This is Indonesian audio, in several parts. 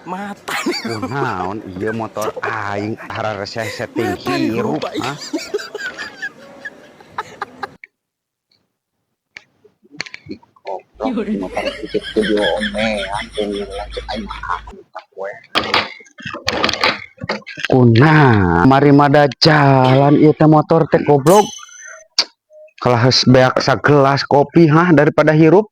Mata. Naon iya motor aing arah setting hirup ah. Motor kecil video omean lanjut aing mah gue. Kuna mari mada jalan ieu teh motor teh goblok. Kalah beak sagelas kopi daripada hirup.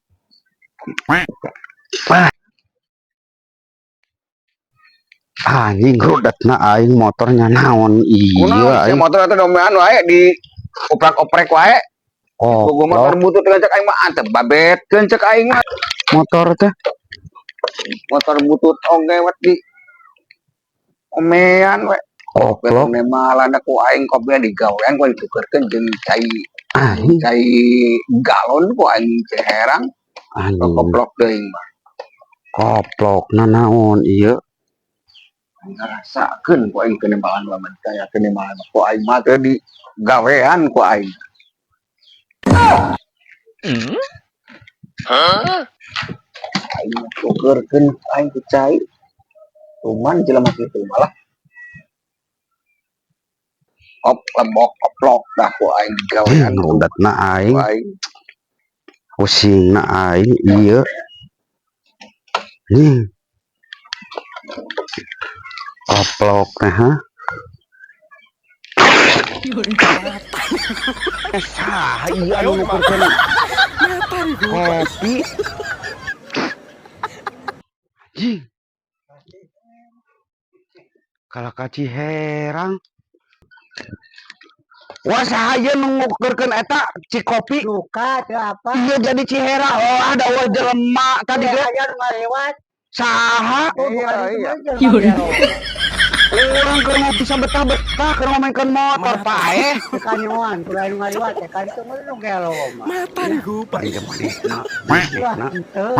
Anjing rudatna aing motornya naon iya aing motor eta domean wae di oprek-oprek wae. Gua motor butut dengan cek aing mah antep babetkeun cek aing mah. Motor teh motor butut oge wat di omean we. Goblok memang lada ku aing kopi digawean ku ditukerkeun jeung cai galon ku aing ceherang. Koplok teuing mah. Koplokna naon ieu? Ngarasakeun ku aing kenembalan lamun kaya kenembalan ku aing mah teu di gawean ku aing. Aing tukerkeun aing ku cai. Cuman jelema kitu malah koplok dah ku aing gawean udatna aing. Pusingna aing ieu. Koplok teh Sah iya anu nukerkeun kopi. Jing. Kalau kaci herang. Wah saya mengukurkan eta Cikopi luka teu apa iya jadi Ciherang. Oh ada wah jelema tadi ge lewat saha iya orang keur mau bisa betah-betah keur ngomongkeun motor paeh tekan nyoan kudu ngaliwat tekan teu nu gelo mah Mata nih gua. iya manehna teu